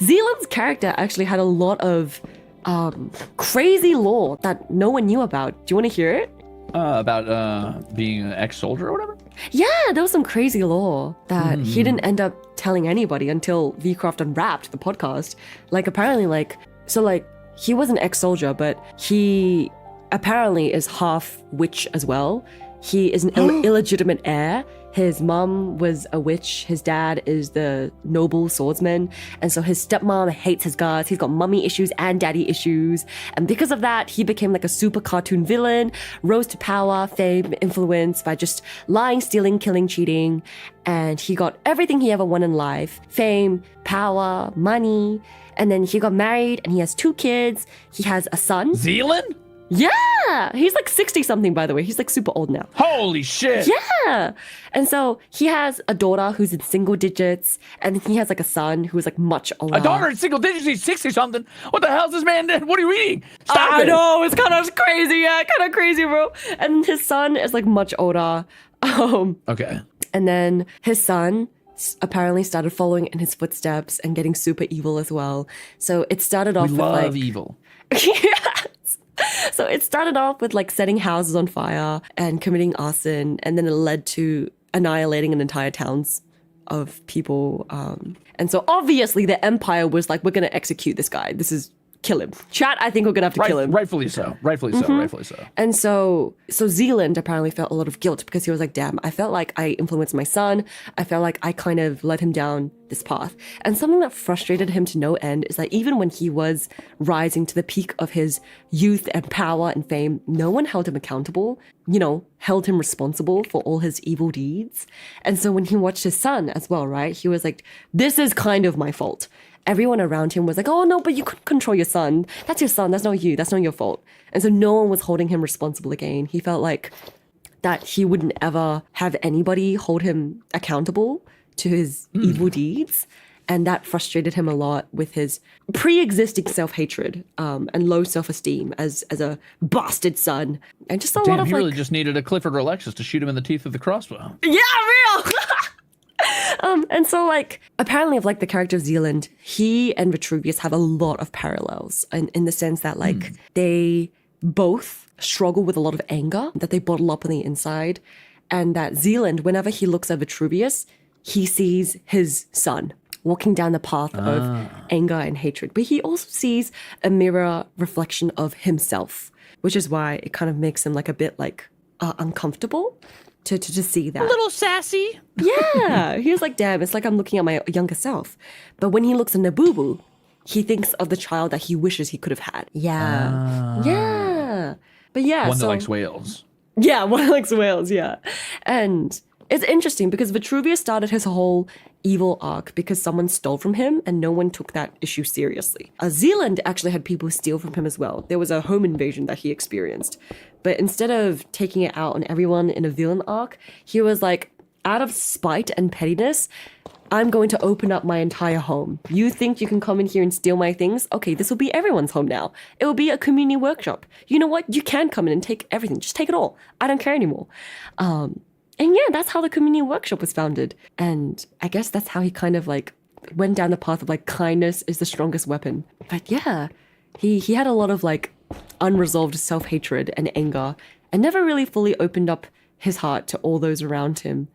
Zealand's character actually had a lot of crazy lore that no one knew about. Do you want to hear it? About being an ex-soldier or whatever? Yeah, there was some crazy lore that he didn't end up telling anybody until Vcraft Unwrapped, the podcast. Like, apparently, he was an ex-soldier, but he apparently is half witch as well. He is an illegitimate heir. His mom was a witch. His dad is the noble swordsman. And so his stepmom hates his guts. He's got mummy issues and daddy issues. And because of that, he became like a super cartoon villain, rose to power, fame, influence by just lying, stealing, killing, cheating. And he got everything he ever wanted in life. Fame, power, money. And then he got married and he has 2 kids. He has a son. Zealand? Yeah, he's like 60 something, by the way. He's like super old now. Holy shit. Yeah. And so he has a daughter who's in single digits, and he has like a son who's like much older. A daughter in single digits, he's 60 something. What the hell's this man doing? What are you eating? Stop I it. know, it's kind of crazy. Yeah, kind of crazy, bro. And his son is like much older. Okay. And then his son apparently started following in his footsteps and getting super evil as well. So it started off We with love evil. Yes. So it started off with like setting houses on fire and committing arson, and then it led to annihilating an entire towns of people. And so obviously the Empire was like, we're going to execute this guy. Kill him. Chat, I think we're going to have to kill him. Rightfully so. Rightfully so. And so Zealand apparently felt a lot of guilt because he was like, damn, I felt like I influenced my son. I felt like I kind of led him down this path. And something that frustrated him to no end is that even when he was rising to the peak of his youth and power and fame, no one held him accountable, held him responsible for all his evil deeds. And so when he watched his son as well, right, he was like, this is kind of my fault. Everyone around him was like, oh no, but you couldn't control your son. That's your son. That's not you. That's not your fault. And so no one was holding him responsible again. He felt like that he wouldn't ever have anybody hold him accountable to his evil deeds. And that frustrated him a lot with his pre-existing self-hatred and low self-esteem as a bastard son. And just a lot of he really just needed a Clifford or Alexis to shoot him in the teeth with the crossbow. Yeah, real! And so, like, apparently of, like, the character of Zealand, he and Vitruvius have a lot of parallels in the sense that, like, they both struggle with a lot of anger that they bottle up on the inside, and that Zealand, whenever he looks at Vitruvius, he sees his son walking down the path of anger and hatred. But he also sees a mirror reflection of himself, which is why it kind of makes him, like, a bit, like, uncomfortable to see that. A little sassy. Yeah. He was like, damn, it's like I'm looking at my younger self. But when he looks at Nabubu, he thinks of the child that he wishes he could have had. Yeah. Yeah. But yeah. One that likes whales. Yeah, one that likes whales, yeah. And it's interesting because Vitruvius started his whole evil arc because someone stole from him and no one took that issue seriously. Zealand actually had people steal from him as well. There was a home invasion that he experienced. But instead of taking it out on everyone in a villain arc, he was like, out of spite and pettiness, I'm going to open up my entire home. You think you can come in here and steal my things? Okay, this will be everyone's home now. It will be a community workshop. You know what? You can come in and take everything. Just take it all. I don't care anymore. And yeah, that's how the community workshop was founded. And I guess that's how he kind of like went down the path of like kindness is the strongest weapon. But yeah, he had a lot of like unresolved self-hatred and anger and never really fully opened up his heart to all those around him.